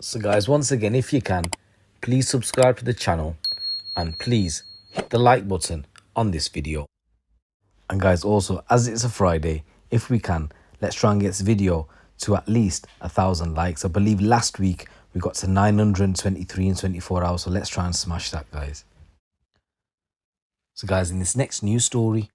So guys, once again, if you can, please subscribe to the channel and please hit the like button on this video. And guys, also, as it's a Friday, if we can, let's try and get this video to at least 1,000 likes. I believe last week we got to 923 in 24 hours, so let's try and smash that, guys. So guys, in this next news story,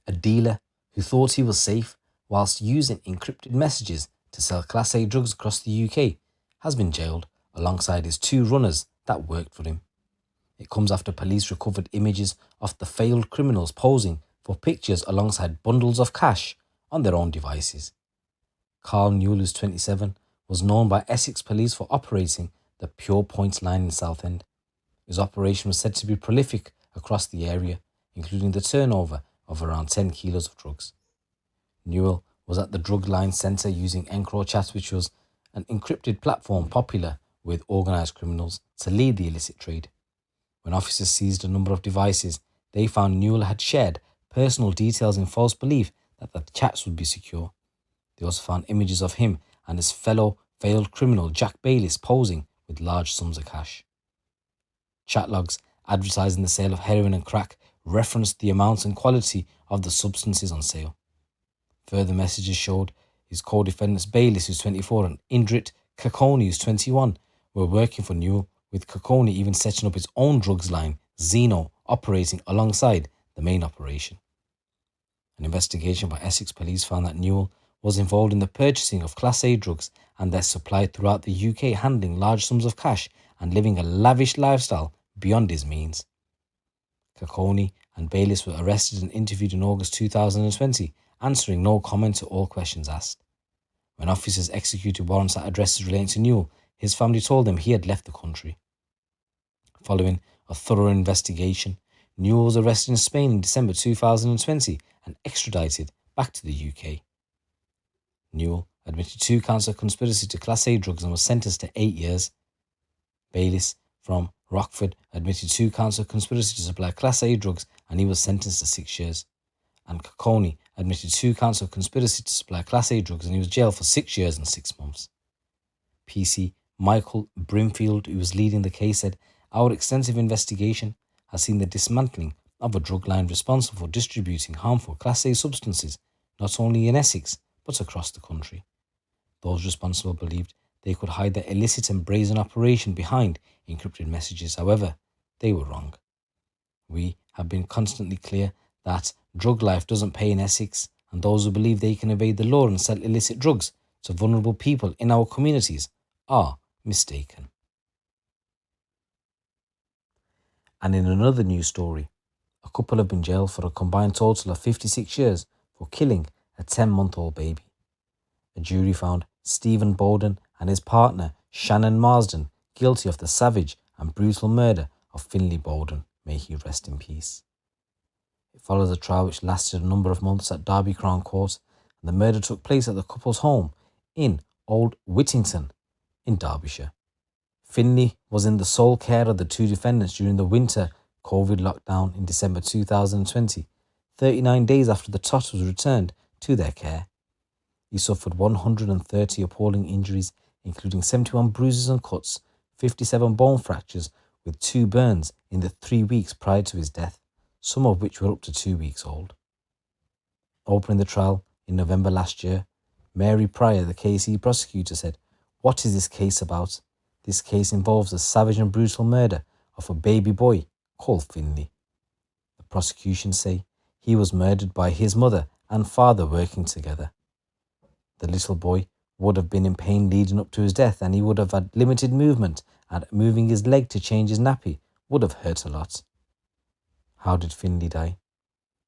a dealer who thought he was safe whilst using encrypted messages to sell Class A drugs across the UK has been jailed alongside his two runners that worked for him. It comes after police recovered images of the failed criminals posing for pictures alongside bundles of cash on their own devices. Karl Newell, who's 27, was known by Essex Police for operating the Pure Points line in Southend. His operation was said to be prolific across the area, including the turnover of around 10 kilos of drugs. Newell was at the drug line centre using encrypted, which was an encrypted platform popular with organised criminals to lead the illicit trade. When officers seized a number of devices, they found Newell had shared personal details in false belief that the chats would be secure. They also found images of him and his fellow failed criminal Jack Bayliss posing with large sums of cash. Chat logs advertising the sale of heroin and crack referenced the amounts and quality of the substances on sale. Further messages showed his co-defendants Bayliss, who's 24, and Indrit Kakoni, who's 21, were working for Newell, with Kakoni even setting up his own drugs line, Zeno, operating alongside the main operation. An investigation by Essex Police found that Newell was involved in the purchasing of Class A drugs and their supply throughout the UK, handling large sums of cash and living a lavish lifestyle beyond his means. Kakoni and Bayliss were arrested and interviewed in August 2020, answering no comment to all questions asked. When officers executed warrants at addresses relating to Newell, his family told them he had left the country. Following a thorough investigation, Newell was arrested in Spain in December 2020 and extradited back to the UK. Newell admitted 2 counts of conspiracy to Class A drugs and was sentenced to 8 years. Bayliss from Rockford admitted 2 counts of conspiracy to supply Class A drugs and he was sentenced to 6 years. And Kakoni admitted 2 counts of conspiracy to supply Class A drugs and he was jailed for 6 years and 6 months. PC Michael Brimfield, who was leading the case, said, "Our extensive investigation has seen the dismantling of a drug line responsible for distributing harmful Class A substances, not only in Essex, but across the country. Those responsible believed they could hide their illicit and brazen operation behind encrypted messages. However, they were wrong. We have been constantly clear that drug life doesn't pay in Essex, and those who believe they can evade the law and sell illicit drugs to vulnerable people in our communities are mistaken." And in another news story, a couple have been jailed for a combined total of 56 years for killing a 10-month-old baby. A jury found Stephen Bowden and his partner Shannon Marsden guilty of the savage and brutal murder of Finlay Bowden, may he rest in peace. It follows a trial which lasted a number of months at Derby Crown Court, and the murder took place at the couple's home in Old Whittington in Derbyshire. Finlay was in the sole care of the two defendants during the winter COVID lockdown in December 2020, 39 days after the tot was returned to their care. He suffered 130 appalling injuries, including 71 bruises and cuts, 57 bone fractures, with 2 burns in the 3 weeks prior to his death, some of which were up to 2 weeks old. Opening the trial in November last year, Mary Pryor, the KC prosecutor, said, "What is this case about? This case involves the savage and brutal murder of a baby boy called Finlay. The prosecution say he was murdered by his mother and father working together. The little boy would have been in pain leading up to his death, and he would have had limited movement, and moving his leg to change his nappy would have hurt a lot." How did Finlay die?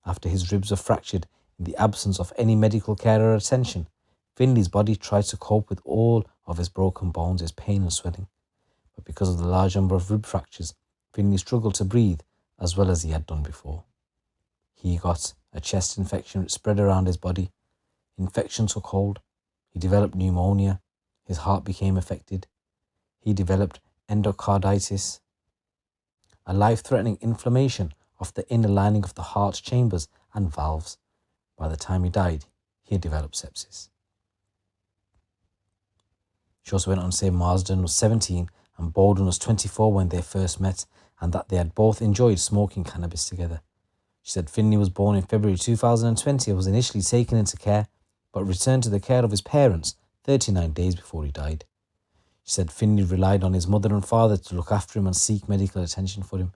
After his ribs were fractured in the absence of any medical care or attention, Finlay's body tried to cope with all of his broken bones, his pain and swelling. But because of the large number of rib fractures, Finlay struggled to breathe as well as he had done before. He got a chest infection which spread around his body. Infection took hold. He developed pneumonia. His heart became affected. He developed endocarditis, a life-threatening inflammation of the inner lining of the heart chambers and valves. By the time he died, he had developed sepsis. She also went on to say Marsden was 17 and Baldwin was 24 when they first met, and that they had both enjoyed smoking cannabis together. She said Finley was born in February 2020 and was initially taken into care, but returned to the care of his parents 39 days before he died. She said Finley relied on his mother and father to look after him and seek medical attention for him.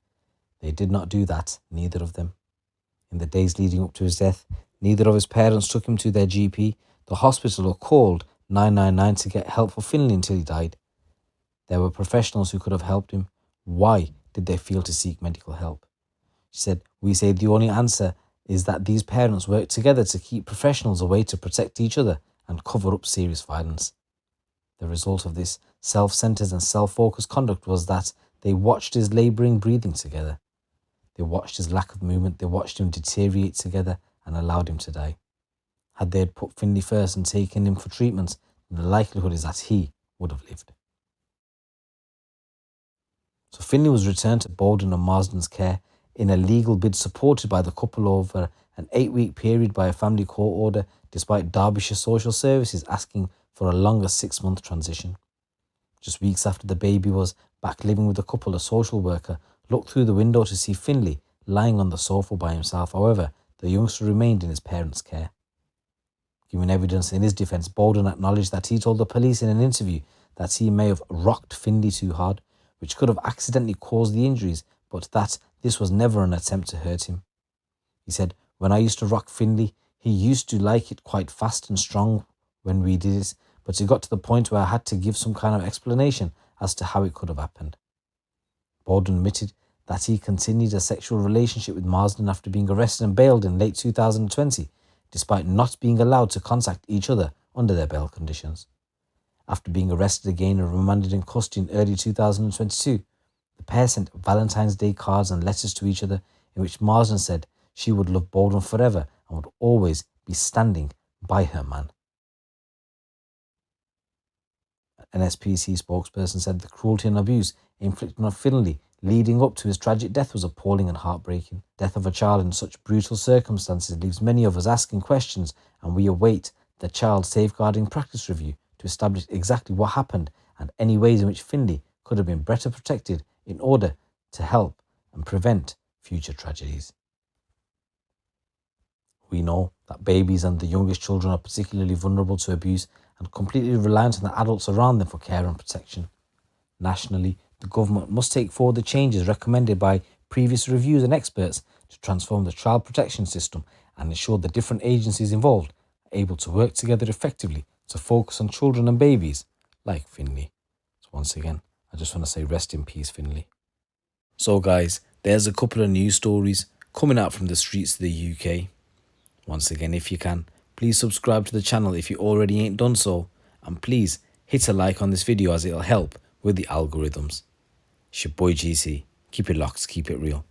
They did not do that, neither of them. In the days leading up to his death, neither of his parents took him to their GP, the hospital, or called 999 to get help for Finley until he died. There were professionals who could have helped him. Why did they fail to seek medical help? She said, we say the only answer is that these parents worked together to keep professionals away to protect each other and cover up serious violence. The result of this self-centered and self-focused conduct was that they watched his labouring breathing together. They watched his lack of movement. They watched him deteriorate together and allowed him to die. Had they had put Finley first and taken him for treatment, the likelihood is that he would have lived. So Finley was returned to Baldwin and Marsden's care in a legal bid supported by the couple over an 8-week period by a family court order, despite Derbyshire Social Services asking for a longer 6-month transition. Just weeks after the baby was back living with the couple, a social worker looked through the window to see Finley lying on the sofa by himself. However, the youngster remained in his parents' care. Giving evidence in his defence, Baldwin acknowledged that he told the police in an interview that he may have rocked Finley too hard, which could have accidentally caused the injuries, but that this was never an attempt to hurt him. He said, when I used to rock Finley, he used to like it quite fast and strong when we did it, but it got to the point where I had to give some kind of explanation as to how it could have happened. Baldwin admitted that he continued a sexual relationship with Marsden after being arrested and bailed in late 2020, despite not being allowed to contact each other under their bail conditions. After being arrested again and remanded in custody in early 2022, the pair sent Valentine's Day cards and letters to each other in which Marsden said she would love Baldwin forever and would always be standing by her man. An SPC spokesperson said the cruelty and abuse inflicted on Finley leading up to his tragic death was appalling and heartbreaking. Death of a child in such brutal circumstances leaves many of us asking questions, and we await the Child Safeguarding Practice Review to establish exactly what happened and any ways in which Finley could have been better protected in order to help and prevent future tragedies. We know that babies and the youngest children are particularly vulnerable to abuse and completely reliant on the adults around them for care and protection. Nationally, the government must take forward the changes recommended by previous reviews and experts to transform the child protection system and ensure the different agencies involved are able to work together effectively to focus on children and babies like Finley. So once again, I just want to say rest in peace, Finley. So guys, there's a couple of news stories coming out from the streets of the UK. Once again, if you can, please subscribe to the channel if you already ain't done so, and please hit a like on this video as it'll help with the algorithms. It's your boy GC. Keep it locked, keep it real.